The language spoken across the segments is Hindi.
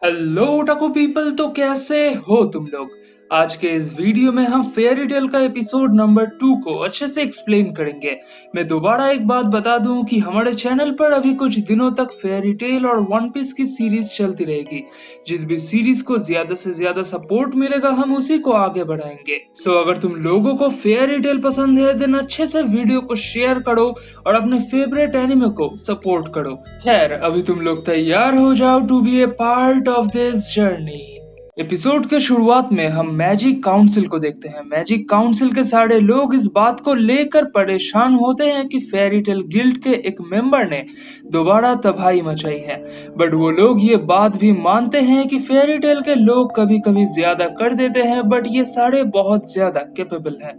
हेलो ओटाकू पीपल, तो कैसे हो तुम लोग। आज के इस वीडियो में हम फेयरी टेल का एपिसोड नंबर 2 को अच्छे से एक्सप्लेन करेंगे। मैं दोबारा एक बात बता दूं कि हमारे चैनल पर अभी कुछ दिनों तक फेयरी टेल और वन पीस की सीरीज चलती रहेगी। जिस भी सीरीज को ज्यादा से ज्यादा सपोर्ट मिलेगा हम उसी को आगे बढ़ाएंगे। सो अगर तुम लोगों को फेयरी टेल पसंद है देन अच्छे से वीडियो को शेयर करो और अपने फेवरेट एनिमे को सपोर्ट करो। खैर, अभी तुम लोग तैयार हो जाओ to be a part of this journey. Episode के शुरुआत में हम मैजिक काउंसिल को देखते हैं। मैजिक काउंसिल के सारे लोग इस बात को लेकर परेशान होते हैं कि फेयरी टेल गिल्ड के एक मेंबर ने दोबारा तबाही मचाई है। बट वो लोग ये बात भी मानते हैं कि फेयरी टेल के लोग कभी कभी ज्यादा कर देते हैं, बट ये सारे बहुत ज्यादा कैपेबल हैं।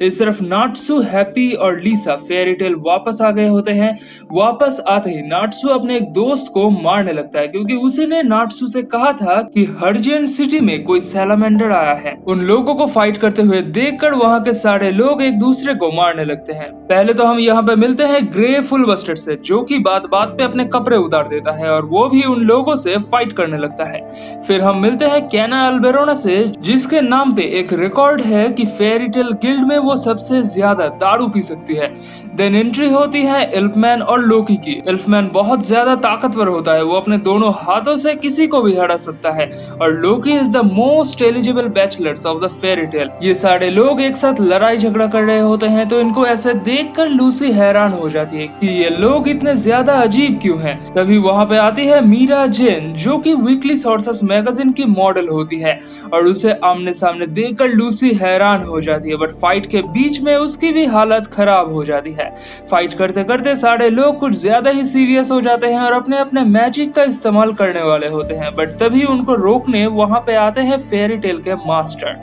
ये सिर्फ नाट्सू, हैप्पी और लीसा फेयरी टेल वापस आ गए होते हैं। वापस आते ही नाट्सू अपने एक दोस्त को मारने लगता है, क्योंकि उसी ने नाट्सू से कहा था कि हर्जियन सिटी में कोई सैलामेंडर आया है। उन लोगों को फाइट करते हुए देखकर वहां के सारे लोग एक दूसरे को मारने लगते हैं। पहले तो हम यहाँ पे मिलते हैं ग्रे फुल बस्टर्ड से, जो कि बात बात पे अपने कपड़े उतार देता है और वो भी उन लोगों से फाइट करने लगता है। फिर हम मिलते हैं कैना अल्बेरोना से, जिसके नाम पे एक रिकॉर्ड है कि फेयरी टेल गिल्ड में वो सबसे ज्यादा दारू पी सकती है। देन एंट्री होती है एल्फमैन और लोकी की। एल्फमैन बहुत ज्यादा ताकतवर होता है, वो अपने दोनों हाथों से किसी को भी हरा सकता है। और Loki is the most eligible bachelors of the fairy tale. ये सारे लोग एक साथ लड़ाई झगड़ा कर रहे होते हैं, तो इनको ऐसे देखकर लूसी हैरान हो जाती है कि ये लोग इतने ज्यादा अजीब क्यों हैं। तभी वहां पे आती है मीरा जेन, जो कि वीकली सोर्सेस मैगजीन की मॉडल होती है, और उसे आमने सामने देखकर लूसी हैरान हो जाती है। बट फाइट के बीच में उसकी भी हालत खराब हो जाती है। फाइट करते करते सारे लोग कुछ ज्यादा ही सीरियस हो जाते हैं और अपने अपने मैजिक का इस्तेमाल करने वाले होते हैं। बट तभी उनको रोकने वहां पे आते हैं फेयरी टेल के मास्टर।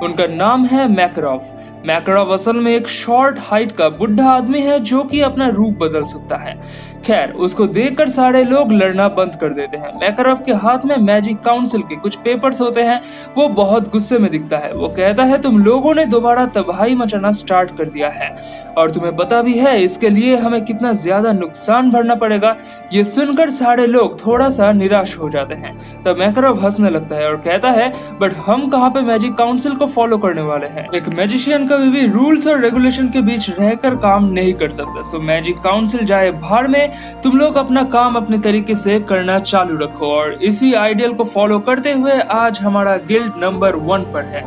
उनका नाम है मैकरॉफ। मैकरॉफ असल में एक शॉर्ट हाइट का बुढ़ा आदमी है जो कि अपना रूप बदल सकता है। खैर, उसको देखकर सारे लोग लड़ना बंद कर देते हैं। मैकरॉफ के हाथ में मैजिक काउंसिल के कुछ पेपर्स होते हैं। वो बहुत गुस्से में दिखता है। वो कहता है, तुम लोगों ने दोबारा तबाही मचाना स्टार्ट कर दिया है और तुम्हें पता भी है इसके लिए हमें कितना ज्यादा नुकसान भरना पड़ेगा। ये सुनकर सारे लोग थोड़ा सा निराश हो जाते हैं। तब मैकरॉफ हंसने लगता है और कहता है, बट हम कहाँ पे मैजिक काउंसिल को फॉलो करने वाले हैं। एक मैजिशियन कभी भी रूल्स और रेगुलेशन के बीच रहकर काम नहीं कर सकता। सो मैजिक काउंसिल जाए भाड़ में, तुम लोग अपना काम अपने तरीके से करना चालू रखो। और इसी आइडियल को फॉलो करते हुए आज हमारा गिल्ड नंबर 1 पर है।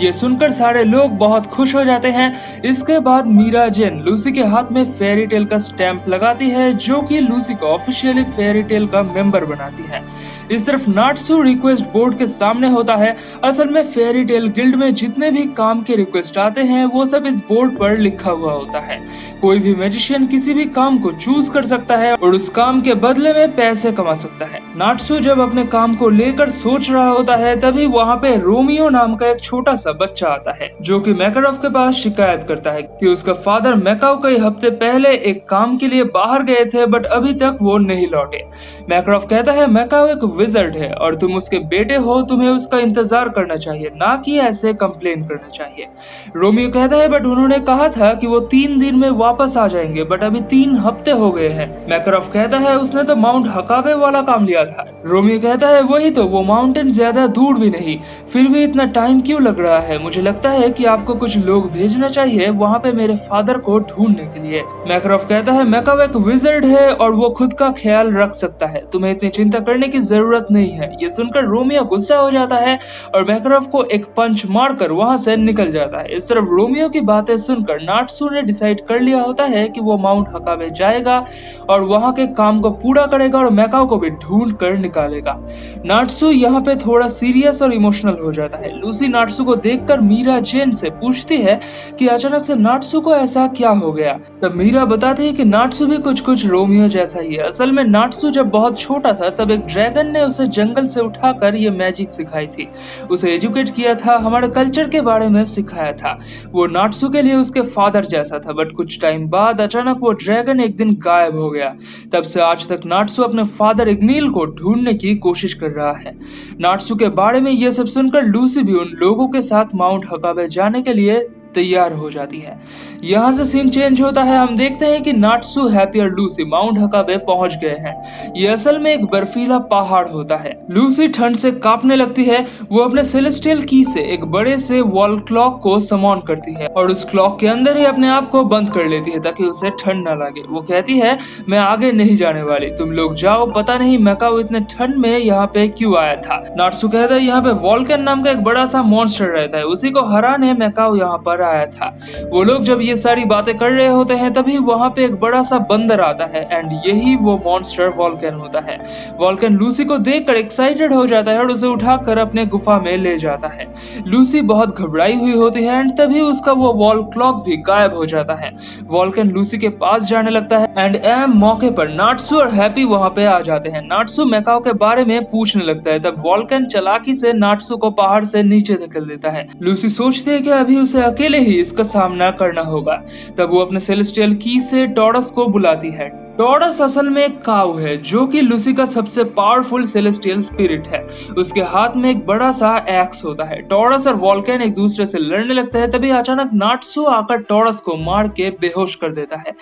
ये सुनकर सारे लोग बहुत खुश हो जाते हैं। इसके बाद मीरा जेन लूसी के हाथ में फेयरी टेल का स्टैंप लगाती है, जो कि लूसी को ऑफिशियली फेयरी टेल का मेंबर बनाती है। ये सिर्फ नाट्सू रिक्वेस्ट बोर्ड के सामने होता है। असल में फेयरी टेल गिल्ड में जितने भी काम के रिक्वेस्ट आते हैं वो सब इस बोर्ड पर लिखा हुआ होता है। कोई भी मैजिशियन किसी भी काम को चूज कर सकता है और उस काम के बदले में पैसे कमा सकता है। नाट्सू जब अपने काम को लेकर सोच रहा होता है, तभी वहाँ पे रोमियो नाम का एक छोटा सा बच्चा आता है, जो कि मैकरॉफ के पास शिकायत करता है कि उसका फादर मैकाओ कई हफ्ते पहले एक काम के लिए बाहर गए थे, बट अभी तक वो नहीं लौटे। मैकरॉफ कहता है, मैकाओ एक विजर्ड है और तुम उसके बेटे हो, तुम्हें उसका इंतजार करना चाहिए, ना कि ऐसे कंप्लेन करना चाहिए। रोमियो कहता है, बट उन्होंने कहा था कि वो 3 दिन में वापस आ जाएंगे, बट अभी 3 हफ्ते हो गए हैं। मैकरॉफ कहता है, उसने तो माउंट हकाबे वाला काम लिया था। रोमियो कहता है, वही तो, वो माउंटेन ज्यादा दूर भी नहीं, फिर भी इतना टाइम क्यों लग रहा है। मुझे लगता है कि आपको कुछ लोग भेजना चाहिए वहाँ पे मेरे फादर को ढूंढने के लिए। मैकरॉफ कहता है, मैकाओ एक विजर्ड है और वो खुद का ख्याल रख सकता है, तुम्हें इतनी चिंता करने की जरूरत नहीं है। ये सुनकर रोमियो गुस्सा हो जाता है और मैकरॉफ को एक पंच मारकर वहां से निकल जाता है। इस तरफ रोमियो की बातें सुनकर नाट्सू ने डिसाइड कर लिया होता है कि वो माउंट हकाबे जाएगा और वहां के काम को पूरा करेगा और मैकाओ को भी ढूंढ कर निकालेगा। नाट्सू यहाँ पे थोड़ा सीरियस और इमोशनल हो जाता है। लूसी नाट्सू को देखकर मीरा जेन से पूछती है कि अचानक से नाट्सू को ऐसा क्या हो गया। तब मीरा बताती है कि नाट्सू भी कुछ कुछ रोमियो जैसा ही है। असल में नाट्सू जब बहुत छोटा था तब एक ड्रैगन ने उसे जंगल से उठाकर ये मैजिक सिखाई थी, उसे एजुकेट किया था, हमारे कल्चर के बारे में सिखाया था। वो नाट्सू के लिए उसके फादर जैसा था, बट कुछ टाइम बाद अचानक वो ड्रैगन एक दिन गायब हो गया। तब से आज तक नाट्सू अपने फादर इग्नील को ढूंढने की कोशिश कर रहा है। नाट्सू के बारे में ये सब सुनकर लूसी भी उन लोगों के साथ माउंट हकाबे जाने के लिए तैयार हो जाती है। यहाँ से सीन चेंज होता है, हम देखते हैं कि नाट्सू, हैप्पी और लूसी माउंट हकाबे पहुंच गए हैं। ये असल में एक बर्फीला पहाड़ होता है। लूसी ठंड से कांपने लगती है। वो अपने सेलेस्टियल की से एक बड़े से वॉल क्लॉक को समॉन करती है और उस क्लॉक के अंदर ही अपने आप को बंद कर लेती है ताकि उसे ठंड न लगे। वो कहती है, मैं आगे नहीं जाने वाली, तुम लोग जाओ, पता नहीं मैकाओ इतने ठंड में यहाँ पे क्यों आया था। नाट्सू कहता है, यहाँ पे वॉल्कन नाम का एक बड़ा सा मॉन्स्टर रहता है, उसी को हराने मैकाओ यहाँ पर आया था। वो लोग जब ये सारी बातें कर रहे होते हैं तभी वहाँ पे एक बड़ा सा बंदर आता है एंड यही वो मॉन्स्टर वॉल्कन होता है। वॉल्कन लूसी को देखकर एक्साइटेड हो जाता है और उसे उठाकर अपने गुफा में ले जाता है। लूसी बहुत घबराई हुई होती है एंड तभी उसका वो वॉल क्लॉक भी गायब हो जाता है। वॉल्कन लूसी के पास जाने लगता है एंड मौके पर नाट्सू और हैप्पी वहाँ पे आ जाते हैं। नाट्सू मैकाओ के बारे में पूछने लगता है, तब वॉल्कन चालाकी से नाट्सू को पहाड़ से नीचे धकेल देता है। लूसी सोचती है कि अभी उसे अकेले ही इसका सामना करना होगा। तब वो अपने सेलेस्टियल की से टॉरस को बुलाती है। टॉरस असल में एक काऊ है जो कि लूसी का सबसे पावरफुल सेलेस्टियल स्पिरिट है। उसके हाथ में एक बड़ा सा एक्स होता है। टॉरस और वॉल्कन एक दूसरे से लड़ने लगते हैं, तभी अचानक नाट्सू आकर टॉरस को मार के बेहोश कर देता है।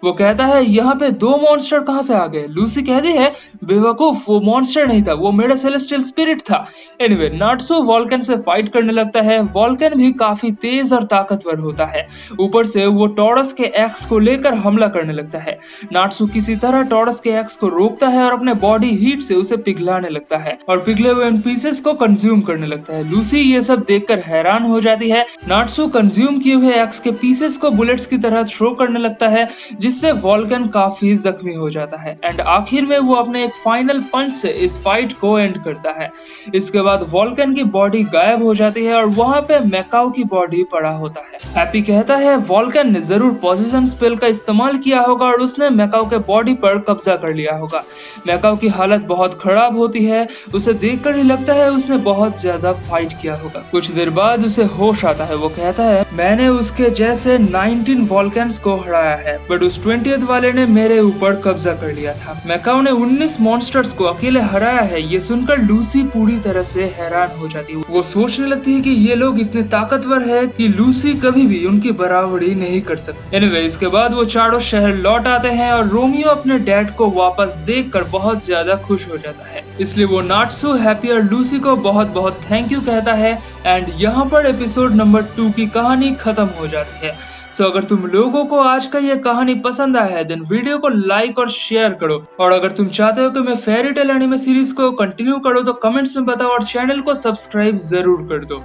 वो कहता है, यहाँ पे दो मॉन्स्टर कहाँ से आ गए? लूसी कहती है, बेवकूफ, वो मॉन्स्टर नहीं था, वो मेरा सेलेस्टियल स्पिरिट था। एनीवे, नाट्सू वॉल्कन से फाइट करने लगता है। वॉल्कन भी काफी तेज और ताकतवर होता है। ऊपर से वो टॉरस के एक्स को लेकर हमला करने लगता है। नाट्सू किसी तरह टॉरस के एक्स को रोकता है और अपने बॉडी हीट से उसे पिघलाने लगता है और पिघले हुए इन पीसेस को कंज्यूम करने लगता है। लूसी ये सब देखकर हैरान हो जाती है। नाट्सू कंज्यूम किए हुए एक्स के पीसेस को बुलेट्स की तरह थ्रो करने लगता है जिससे वॉल्कन काफी जख्मी हो जाता है एंड आखिर में वो अपने एक फाइनल पंच से इस फाइट को एंड करता है। इसके बाद वॉल्कन की बॉडी गायब हो जाती है और वहाँ पे मैकाओ की बॉडी पड़ा होता है। हैप्पी कहता है, वॉल्कन ने जरूर पोजीशन स्पेल का इस्तेमाल किया होगा और उसने मैकाओ के बॉडी पर कब्जा कर लिया होगा। मैकाओ की हालत बहुत खराब होती है। उसे देखकर ही लगता है उसने बहुत ज्यादा फाइट किया होगा। कुछ देर बाद उसे होश आता है। वो कहता है, मैंने उसके जैसे 19 वॉल्कन्स को हराया है बट उस 20th वाले ने मेरे ऊपर कब्जा कर लिया था। मैकाओ ने 19 मॉन्स्टर्स को अकेले हराया है। ये सुनकर लूसी पूरी तरह से हैरान हो जाती है। वो सोचने लगती है कि ये लोग इतने ताकतवर है कि लूसी कभी भी उनकी बराबरी नहीं कर सकती। एनीवे, इसके बाद वो चारों शहर लौट आते हैं और रोमियो अपने डैड को वापस देखकर बहुत ज्यादा खुश हो जाता है। इसलिए वो नाट्सू, हैप्पी और लूसी को बहुत बहुत थैंक यू कहता है एंड यहाँ पर एपिसोड नंबर 2 की कहानी खत्म हो जाती है। सो अगर तुम लोगों को आज का ये कहानी पसंद आया है देन वीडियो को लाइक और शेयर करो और अगर तुम चाहते हो कि मैं फेयरी टेल एनिमे सीरीज को कंटिन्यू करूँ तो कमेंट्स में बताओ और चैनल को सब्सक्राइब जरूर कर दो।